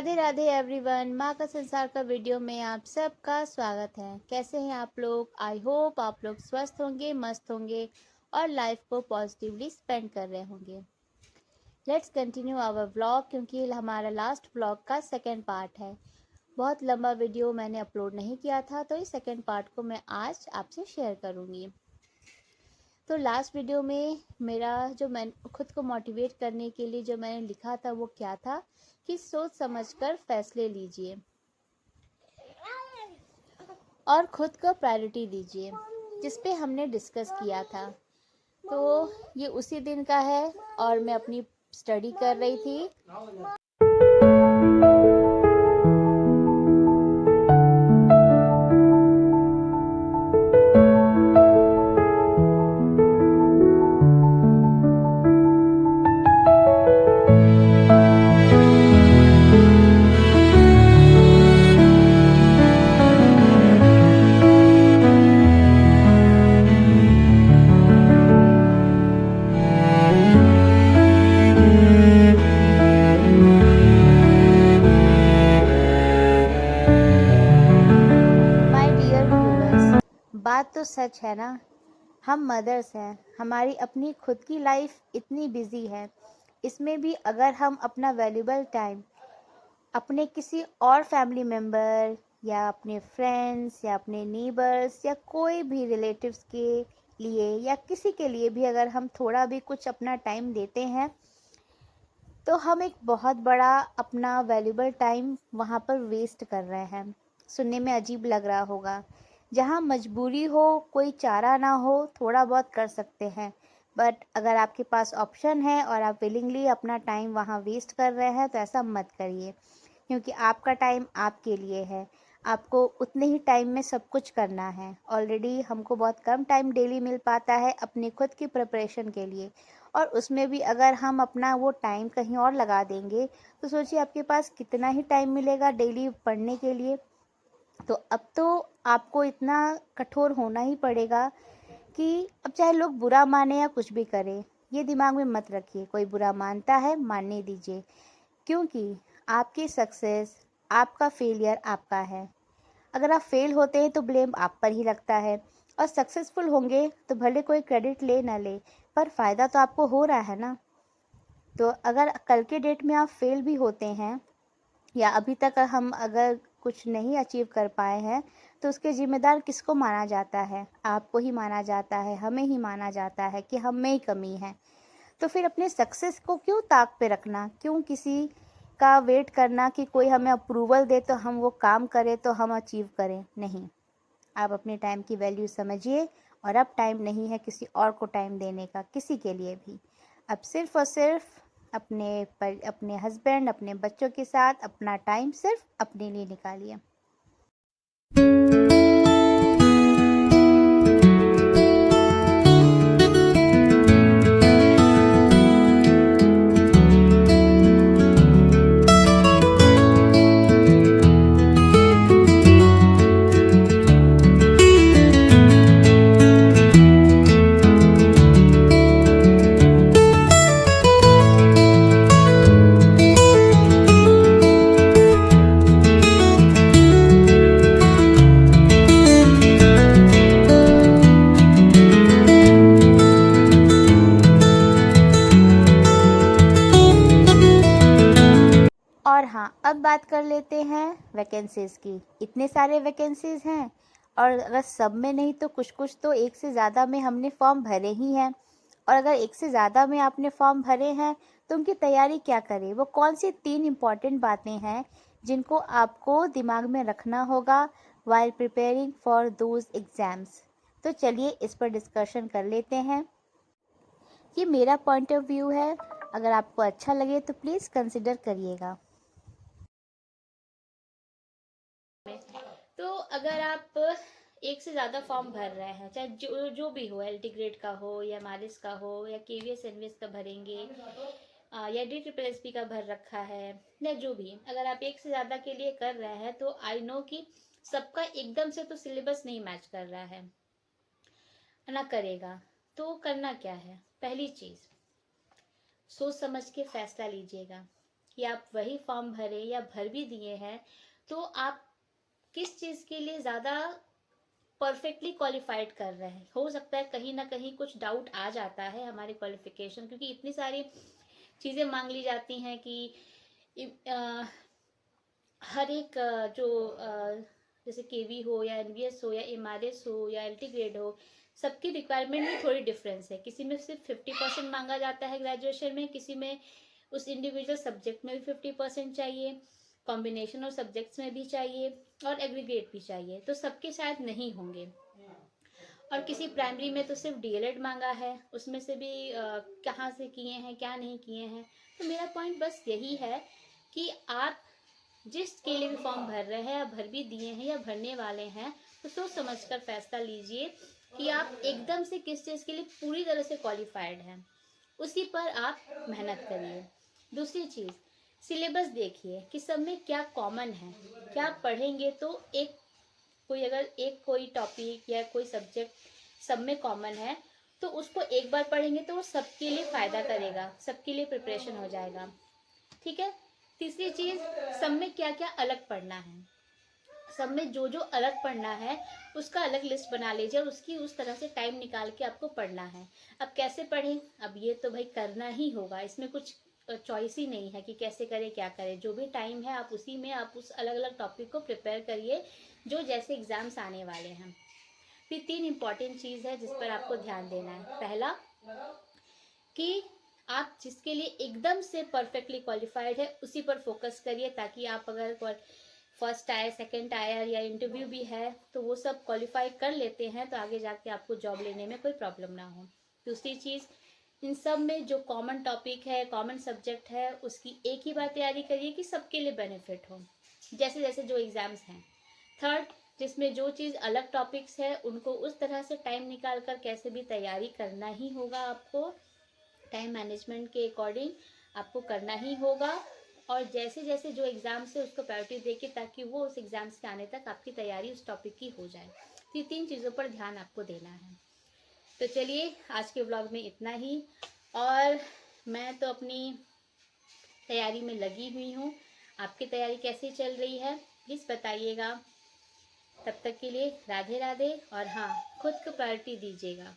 Radhe Radhe everyone. माँ का संसार का वीडियो में आप सबका स्वागत है। कैसे हैं आप लोग? आई होप आप लोग स्वस्थ होंगे, मस्त होंगे और लाइफ को पॉजिटिवली स्पेंड कर रहे होंगे। लेट्स कंटिन्यू आवर व्लॉग, क्योंकि ये हमारा लास्ट व्लॉग का सेकेंड पार्ट है। बहुत लंबा वीडियो मैंने अपलोड नहीं किया था, तो इस सेकेंड पार्ट को मैं आज आपसे शेयर करूँगी। तो लास्ट वीडियो में मेरा जो मैं खुद को मोटिवेट करने के लिए जो मैंने लिखा था वो क्या था कि सोच समझकर फैसले लीजिए और खुद को प्रायोरिटी दीजिए, जिस पे हमने डिस्कस किया था। तो ये उसी दिन का है और मैं अपनी स्टडी कर रही थी। बात तो सच है ना, हम मदर्स हैं, हमारी अपनी खुद की लाइफ इतनी बिजी है। इसमें भी अगर हम अपना वैल्यूबल टाइम अपने किसी और फैमिली मेम्बर या अपने फ्रेंड्स या अपने नीबर्स या कोई भी रिलेटिव्स के लिए या किसी के लिए भी अगर हम थोड़ा भी कुछ अपना टाइम देते हैं, तो हम एक बहुत बड़ा अपना वैल्यूबल टाइम वहाँ पर वेस्ट कर रहे हैं। सुनने में अजीब लग रहा होगा। जहाँ मजबूरी हो, कोई चारा ना हो, थोड़ा बहुत कर सकते हैं, बट अगर आपके पास ऑप्शन है और आप विलिंगली अपना टाइम वहाँ वेस्ट कर रहे हैं तो ऐसा मत करिए, क्योंकि आपका टाइम आपके लिए है। आपको उतने ही टाइम में सब कुछ करना है। ऑलरेडी हमको बहुत कम टाइम डेली मिल पाता है अपनी खुद की प्रिपरेशन के लिए, और उसमें भी अगर हम अपना वो टाइम कहीं और लगा देंगे तो सोचिए आपके पास कितना ही टाइम मिलेगा डेली पढ़ने के लिए। तो अब तो आपको इतना कठोर होना ही पड़ेगा कि अब चाहे लोग बुरा माने या कुछ भी करें, ये दिमाग में मत रखिए। कोई बुरा मानता है, मानने दीजिए, क्योंकि आपकी सक्सेस, आपका फेलियर आपका है। अगर आप फेल होते हैं तो ब्लेम आप पर ही लगता है, और सक्सेसफुल होंगे तो भले कोई क्रेडिट ले ना ले, पर फ़ायदा तो आपको हो रहा है ना। तो अगर कल के डेट में आप फेल भी होते हैं या अभी तक हम अगर कुछ नहीं अचीव कर पाए हैं, तो उसके ज़िम्मेदार किसको माना जाता है? आपको ही माना जाता है, हमें ही माना जाता है कि हम में ही कमी है। तो फिर अपने सक्सेस को क्यों ताक पे रखना? क्यों किसी का वेट करना कि कोई हमें अप्रूवल दे तो हम वो काम करें, तो हम अचीव करें? नहीं, आप अपने टाइम की वैल्यू समझिए। और अब टाइम नहीं है किसी और को टाइम देने का, किसी के लिए भी। अब सिर्फ और सिर्फ अपने हस्बैंड, अपने बच्चों के साथ अपना टाइम सिर्फ अपने लिए निकालिए। और हाँ, अब बात कर लेते हैं वैकेंसीज़ की। इतने सारे वैकेंसीज़ हैं, और अगर सब में नहीं तो कुछ कुछ तो एक से ज़्यादा में हमने फॉर्म भरे ही हैं। और अगर एक से ज़्यादा में आपने फॉर्म भरे हैं तो उनकी तैयारी क्या करें? वो कौन सी 3 इम्पॉर्टेंट बातें हैं जिनको आपको दिमाग में रखना होगा while preparing for those exams? तो चलिए इस पर डिस्कशन कर लेते हैं। ये मेरा पॉइंट ऑफ व्यू है, अगर आपको अच्छा लगे तो प्लीज़ कंसिडर करिएगा। तो अगर आप एक से ज़्यादा फॉर्म भर रहे हैं, चाहे जो जो भी हो, एल टी ग्रेड का हो या एमआरएस का हो या केवीएस एनवीएस का भरेंगे, या डी ट्रिपल एस पी का भर रखा है, या जो भी, अगर आप एक से ज़्यादा के लिए कर रहे हैं तो आई नो कि सबका एकदम से तो सिलेबस नहीं मैच कर रहा है ना करेगा। तो करना क्या है? पहली चीज़, सोच समझ के फैसला लीजिएगा कि आप वही फॉर्म भरें या भर भी दिए हैं तो आप किस चीज़ के लिए ज़्यादा परफेक्टली क्वालिफाइड कर रहे हैं। हो सकता है कहीं ना कहीं कुछ डाउट आ जाता है हमारे क्वालिफिकेशन, क्योंकि इतनी सारी चीज़ें मांग ली जाती हैं कि हर एक जैसे केवी हो या एनवीएस हो या एमआरएस हो या एलटी ग्रेड हो, सबकी रिक्वायरमेंट में थोड़ी डिफरेंस है। किसी में सिर्फ 50% मांगा जाता है ग्रेजुएशन में, किसी में उस इंडिविजुअल सब्जेक्ट में भी 50% चाहिए, कॉम्बिनेशन और सब्जेक्ट्स में भी चाहिए और एग्रीगेट भी चाहिए, तो सबके शायद नहीं होंगे। और किसी प्राइमरी में तो सिर्फ डीएलएड मांगा है, उसमें से भी कहाँ से किए हैं क्या नहीं किए हैं। तो मेरा पॉइंट बस यही है कि आप जिसके लिए भी फॉर्म भर रहे हैं या भर भी दिए हैं या भरने वाले हैं, तो सोच समझ कर फैसला लीजिए कि आप एकदम से किस चीज़ के लिए पूरी तरह से क्वालिफाइड हैं, उसी पर आप मेहनत करिए। दूसरी चीज़, सिलेबस देखिए कि सब में क्या कॉमन है। क्या पढ़ेंगे तो एक कोई अगर एक कोई टॉपिक या कोई सब्जेक्ट सब में कॉमन है तो उसको एक बार पढ़ेंगे तो वो सबके लिए फ़ायदा करेगा, सबके लिए प्रिपरेशन हो जाएगा। ठीक है। तीसरी चीज़, सब में क्या क्या अलग पढ़ना है। सब में जो जो अलग पढ़ना है उसका अलग लिस्ट बना लीजिए और उसकी उस तरह से टाइम निकाल के आपको पढ़ना है। अब कैसे पढ़ें, अब ये तो भाई करना ही होगा, इसमें कुछ चॉइस ही नहीं है कि कैसे करें क्या करें। जो भी टाइम है आप उसी में आप उस अलग अलग टॉपिक को प्रिपेयर करिए जो जैसे एग्जाम्स आने वाले हैं। फिर 3 इम्पॉर्टेंट चीज़ है जिस पर आपको ध्यान देना है। पहला कि आप जिसके लिए एकदम से परफेक्टली क्वालिफाइड है उसी पर फोकस करिए, ताकि आप अगर फर्स्ट आए सेकंड आया या इंटरव्यू भी है तो वो सब क्वालिफाई कर लेते हैं तो आगे जाके आपको जॉब लेने में कोई प्रॉब्लम ना हो। दूसरी चीज़, इन सब में जो कॉमन टॉपिक है कॉमन सब्जेक्ट है उसकी एक ही बार तैयारी करिए कि सबके लिए बेनिफिट हो, जैसे जैसे जो एग्ज़ाम्स हैं। थर्ड, जिसमें जो चीज़ अलग टॉपिक्स है उनको उस तरह से टाइम निकाल कर कैसे भी तैयारी करना ही होगा आपको, टाइम मैनेजमेंट के अकॉर्डिंग आपको करना ही होगा। और जैसे जैसे जो एग्ज़ाम्स है उसको प्रायोरिटी देके ताकि वो उस एग्ज़ाम्स के आने तक आपकी तैयारी उस टॉपिक की हो जाए। तो ये 3 चीज़ों पर ध्यान आपको देना है। तो चलिए आज के व्लॉग में इतना ही, और मैं तो अपनी तैयारी में लगी हुई हूँ। आपकी तैयारी कैसी चल रही है प्लीज़ बताइएगा। तब तक के लिए राधे राधे, और हाँ, खुद को प्रायोरिटी दीजिएगा।